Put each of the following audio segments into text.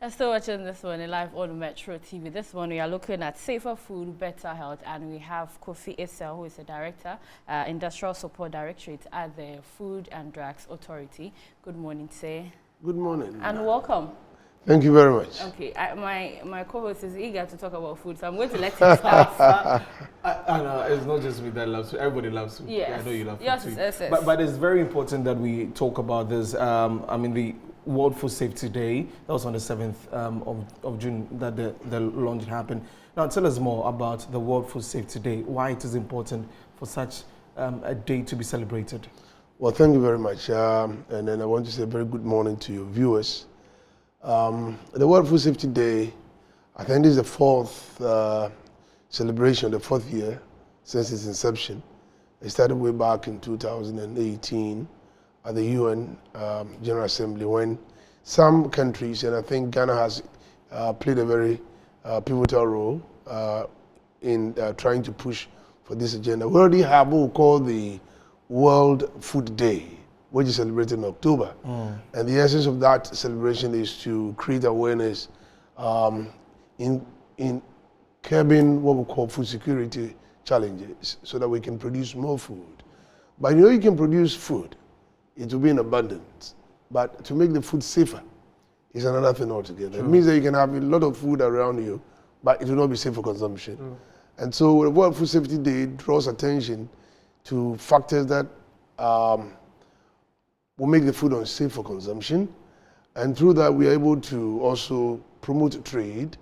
I'm still watching this one live on Metro TV. This one we are looking at safer food, better health, and we have Kofi Essel, who is the director, Industrial Support Directorate at the Food and Drugs Authority. Good morning, sir. Good morning. And welcome. Thank you very much. Okay, my co-host is eager to talk about food, so I'm going to let him start. It's not just me that loves food. Everybody loves food. Yes. Yeah, I know you love food Yes, too. yes. But it's very important that we talk about this. The World Food Safety Day, that was on the 7th of June that the launch happened. Now tell us more about the World Food Safety Day, why it is important for such a day to be celebrated. Well, thank you very much. And then I want to say a very good morning to your viewers. The World Food Safety Day, I think this is the fourth celebration, the fourth year since its inception. It started way back in 2018 at the UN General Assembly, when some countries, and I think Ghana has played a very pivotal role in trying to push for this agenda. We already have what we call the World Food Day, which is celebrated in October. And the essence of that celebration is to create awareness in curbing what we call food security challenges so that we can produce more food. But you can produce food, it will be in abundance. But to make the food safer is another thing altogether. It means that you can have a lot of food around you, but it will not be safe for consumption. And so the World Food Safety Day draws attention to factors that will make the food unsafe for consumption. And through that, we are able to also promote trade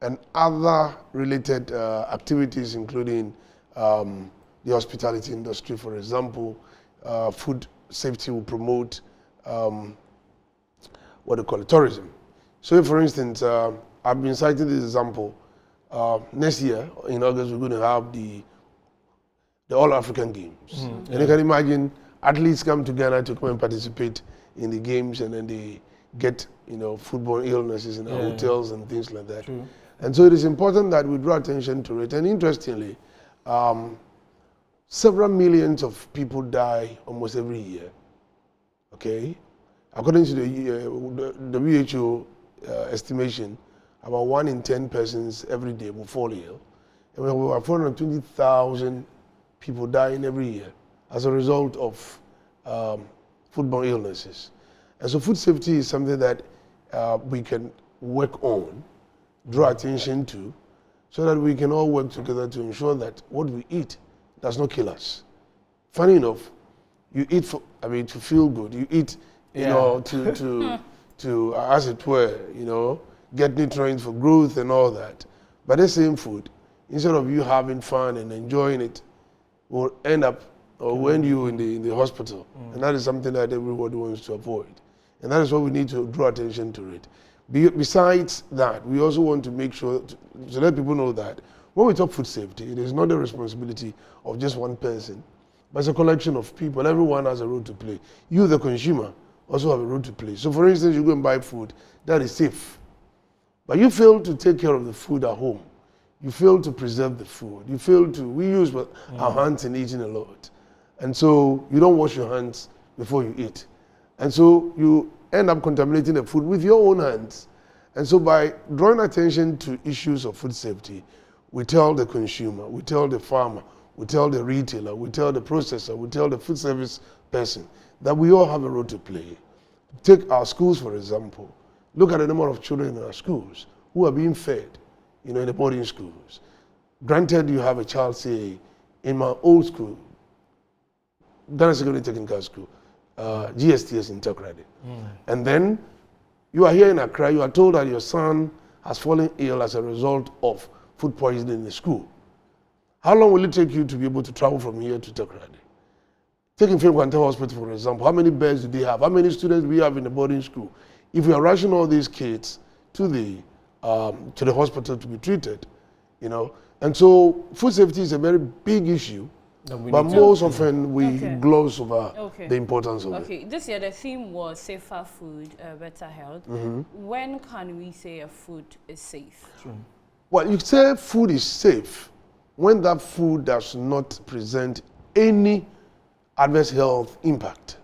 and other related activities, including the hospitality industry, for example. Food safety will promote what they call it, tourism. So, for instance, I've been citing this example. Next year, in August, we're going to have the All-African Games. And you can imagine athletes come to Ghana to come and participate in the games, and then they get, foodborne illnesses in our hotels and things like that. True. And so it is important that we draw attention to it. And interestingly, several millions of people die almost every year. Okay? According to the WHO estimation, about 1 in 10 persons every day will fall ill. And we have over 420,000 people dying every year as a result of foodborne illnesses. And so food safety is something that we can work on, draw attention to, so that we can all work together to ensure that what we eat does not kill us. Funny enough, you eat to feel good. You eat, to as it were, get nutrients for growth and all that. But the same food, instead of you having fun and enjoying it, will end up or will end you in the hospital. And that is something that everybody wants to avoid. And that is what we need to draw attention to it. Besides that, we also want to make sure to let people know that when we talk food safety, it is not the responsibility of just one person, but it's a collection of people. Everyone has a role to play. You, the consumer, also have a role to play. So for instance, you go and buy food that is safe, but you fail to take care of the food at home. You fail to preserve the food. We use our hands in eating a lot. And so you don't wash your hands before you eat. And so you end up contaminating the food with your own hands. And so by drawing attention to issues of food safety, we tell the consumer, we tell the farmer, we tell the retailer, we tell the processor, we tell the food service person that we all have a role to play. Take our schools, for example. Look at the number of children in our schools who are being fed, in the boarding schools. Granted, you have a child, say, in my old school, Ghana Secondary Technical School, GSTS in Takoradi. And then you are here in Accra, you are told that your son has fallen ill as a result of food poisoning in the school. How long will it take you to be able to travel from here to Takoradi? Taking Kwanta Hospital, for example, how many beds do they have? How many students do we have in the boarding school? If we are rushing all these kids to the hospital to be treated, and so food safety is a very big issue, but most often we gloss over the importance of it. Okay, this year the theme was safer food, better health. When can we say a food is safe? True. Well, you say food is safe when that food does not present any adverse health impact.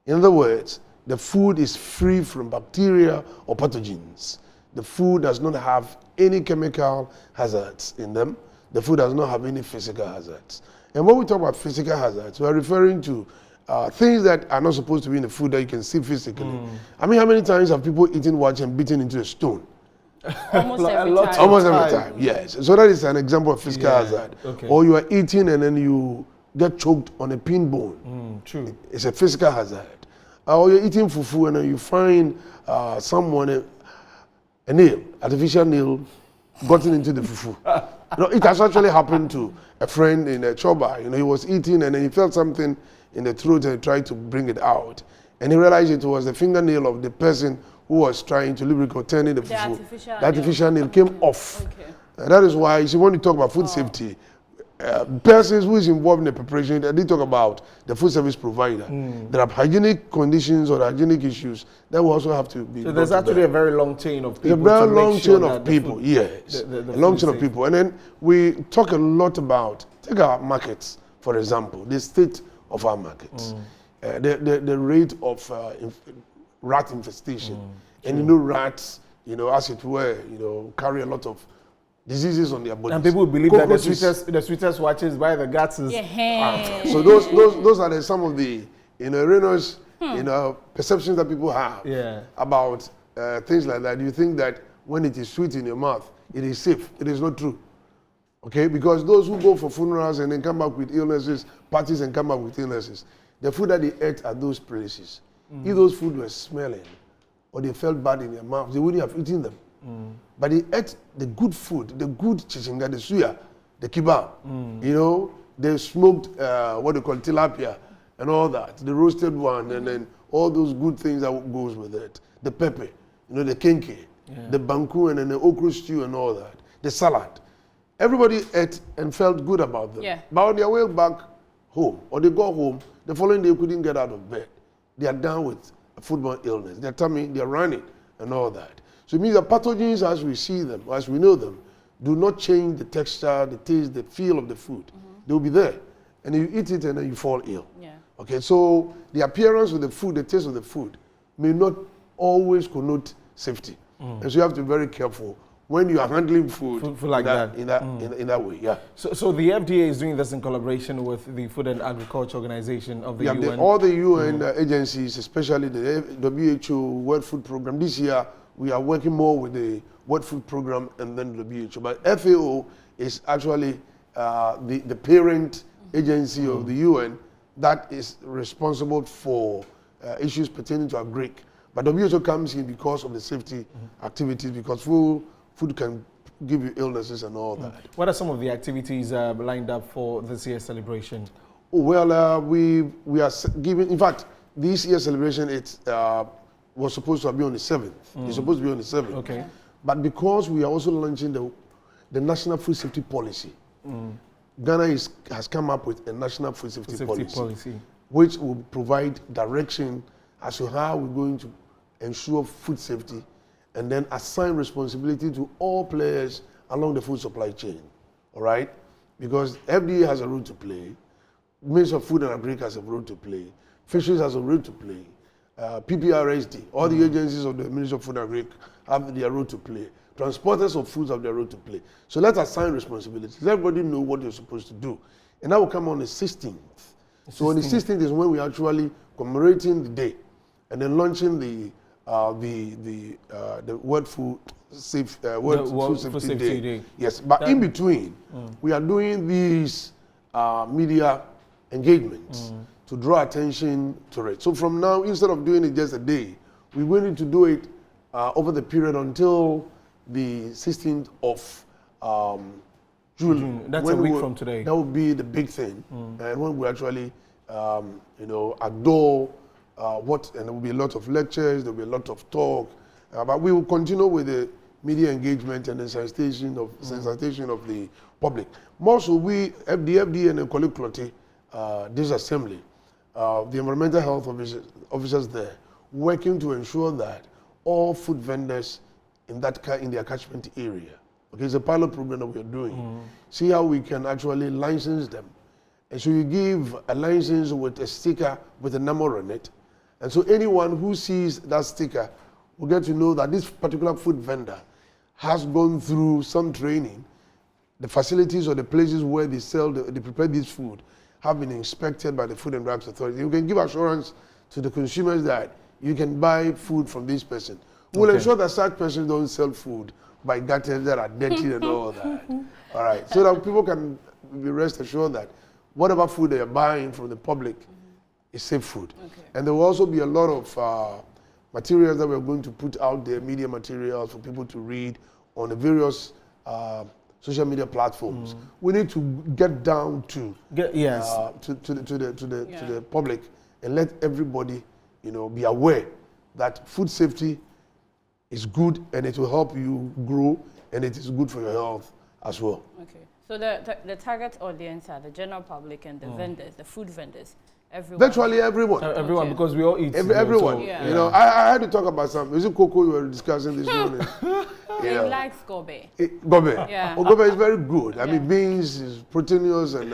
In other words, the food is free from bacteria or pathogens. The food does not have any chemical hazards in them. The food does not have any physical hazards. And when we talk about physical hazards, we are referring to things that are not supposed to be in the food that you can see physically. I mean, how many times have people eaten watch and beaten into a stone? Almost every time. Almost every time, yes. So that is an example of physical hazard. Okay. Or you are eating and then you get choked on a pin bone. True. It's a physical hazard. Or you're eating fufu and then you find someone, a nail, artificial nail, gotten into the fufu. It has actually happened to a friend in a choba. He was eating and then he felt something in the throat and he tried to bring it out. And he realized it was the fingernail of the person who was trying to lubricate, turning the fufu. The artificial nail came off. Okay. And that is why, when you talk about food safety, persons who is involved in the preparation, they talk about the food service provider. There are hygienic conditions or hygienic issues that will also have to be. So there's actually a very long chain of people. A very long chain of people, yes. The a long chain of safe. people. And then we talk a lot about, take our markets, for example, the state of our markets, the rate of rat infestation. And rats, as it were, carry a lot of diseases on their bodies. And people believe that the sweetest watches by the guts is. So those are some of the erroneous perceptions that people have about things like that. You think that when it is sweet in your mouth, it is safe. It is not true. Okay, because those who go for funerals and then come back with illnesses, parties and come back with illnesses, the food that they ate at those places, if those food were smelling or they felt bad in their mouth, they wouldn't have eaten them. But they ate the good food, the good chichinga, the suya, the kebab, the smoked, what they call tilapia and all that, the roasted one, and then all those good things that goes with it. The pepper, the kenke, the banku, and then the okra stew and all that, the salad. Everybody ate and felt good about them. Yeah. But on their way back home, or they go home, the following day couldn't get out of bed. They are down with a foodborne illness. Their tummy, they're running and all that. So it means that pathogens, as we see them, as we know them, do not change the texture, the taste, the feel of the food. They will be there. And you eat it and then you fall ill. Yeah. Okay, so the appearance of the food, the taste of the food, may not always connote safety. And so you have to be very careful when you are handling food like that. In that way, yeah. So the FDA is doing this in collaboration with the Food and Agriculture Organization of the UN? All the UN agencies, especially the WHO World Food Program. This year, we are working more with the World Food Program and then the WHO. But FAO is actually the parent agency of the UN that is responsible for issues pertaining to agric. But WHO comes in because of the safety activities, because food can give you illnesses and all that. What are some of the activities lined up for this year's celebration? Well, we are giving, in fact, this year's celebration, was supposed to be on the 7th. It's supposed to be on the 7th. Okay. But because we are also launching the National Food Safety Policy, Ghana has come up with a National Food Safety Policy, which will provide direction as to how we're going to ensure food safety and then assign responsibility to all players along the food supply chain. All right? Because FDA has a role to play, Ministry of Food and Agriculture has a role to play, Fisheries has a role to play, PPRSD, all the agencies of the Ministry of Food and Agriculture have their role to play. Transporters of foods have their role to play. So let's assign responsibilities. Let everybody know what they're supposed to do. And that will come on the 16th. So on the 16th is when we're actually commemorating the day and then launching the World Food Safety Day. Yes, but in between, we are doing these media engagements to draw attention to it. So from now, instead of doing it just a day, we're going to do it over the period until the 16th of June. That's a week from today. That will be the big thing. And when we actually, adore and there will be a lot of lectures, there will be a lot of talk, but we will continue with the media engagement and the sensitization of the public. More so, the FDA and the Kofi, this assembly, the environmental health officers there, working to ensure that all food vendors in their catchment area, okay, it's a pilot program that we are doing, see how we can actually license them. And so you give a license with a sticker with a number on it, And so anyone who sees that sticker will get to know that this particular food vendor has gone through some training. The facilities or the places where they sell, they prepare this food have been inspected by the Food and Drugs Authority. You can give assurance to the consumers that you can buy food from this person. We'll ensure that such persons don't sell food by gutters that are dirty and all that. All right, so that people can be rest assured that whatever food they are buying from the public is safe food. Okay. And there will also be a lot of materials that we're going to put out there, media materials for people to read on the various social media platforms. We need to get down to to the public and let everybody, be aware that food safety is good and it will help you grow and it is good for your health as well. Okay. So the target audience are the general public and the vendors, the food vendors. Everyone. Virtually everyone. Everyone, because we all eat. Everyone. So, I had to talk about something. Is it cocoa you were discussing this morning? He likes gobe. Gobe. Yeah. Gobe is very good. I mean, beans is proteinous and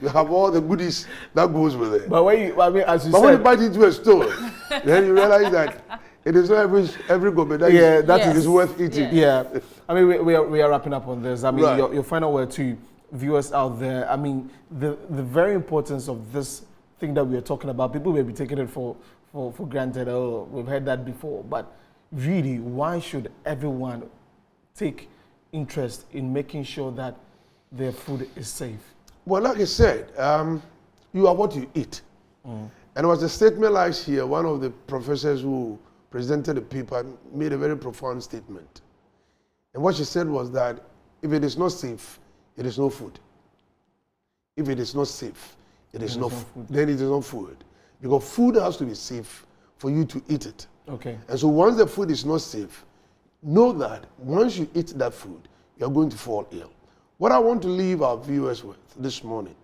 you have all the goodies that goes with it. But when you bite into a store, then you realize that it is not every gobe that is worth eating. Yeah. I mean, we are wrapping up on this. I mean, your final word to viewers out there. I mean, the very importance of this thing that we are talking about, people may be taking it for granted. Oh, we've heard that before. But really, why should everyone take interest in making sure that their food is safe? Well, like I said, you are what you eat. And there was a statement last year, one of the professors who presented the paper made a very profound statement. And what she said was that if it is not safe, it is no food. If it is not safe, it is not food. Then it is not food. Because food has to be safe for you to eat it. Okay. And so once the food is not safe, know that once you eat that food, you're going to fall ill. What I want to leave our viewers with this morning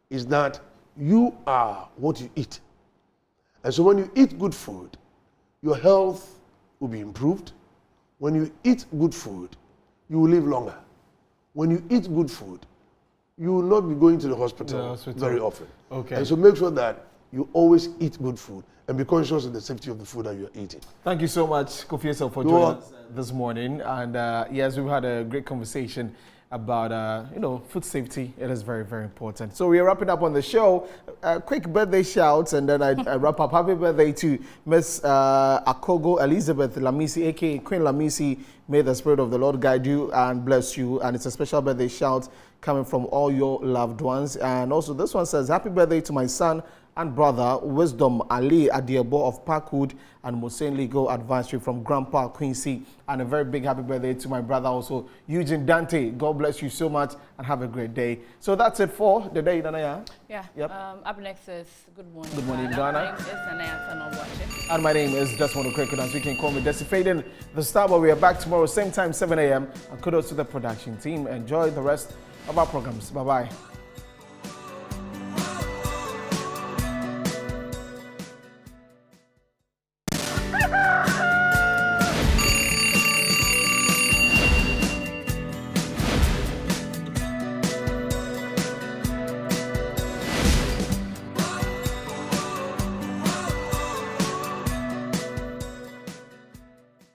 is that you are what you eat. And so when you eat good food, your health will be improved. When you eat good food, you will live longer. When you eat good food, you will not be going to the hospital very often. Okay. And so make sure that you always eat good food and be conscious of the safety of the food that you're eating. Thank you so much, Kofi Essel, for joining us this morning. And yes, we've had a great conversation about, food safety. It is very, very important. So we are wrapping up on the show. Quick birthday shouts, and then I wrap up. Happy birthday to Miss Akogo Elizabeth Lamisi, a.k.a. Queen Lamisi. May the Spirit of the Lord guide you and bless you. And it's a special birthday shout coming from all your loved ones. And also this one says, happy birthday to my son and brother, Wisdom Ali Adiabo of Parkwood and Mosain Legal Advisory from Grandpa Quincy. And a very big happy birthday to my brother also, Eugene Dante. God bless you so much and have a great day. So that's it for the day, Danaya. Yeah. Yep. Up next is Good Morning. Good morning, Ghana. My name is Danaya Tanobwache. And my name is Desmond Okreku, as you can call me Desi Faden, the star. But we are back tomorrow, same time, 7 a.m. And kudos to the production team. Enjoy the rest of our programs. Bye-bye.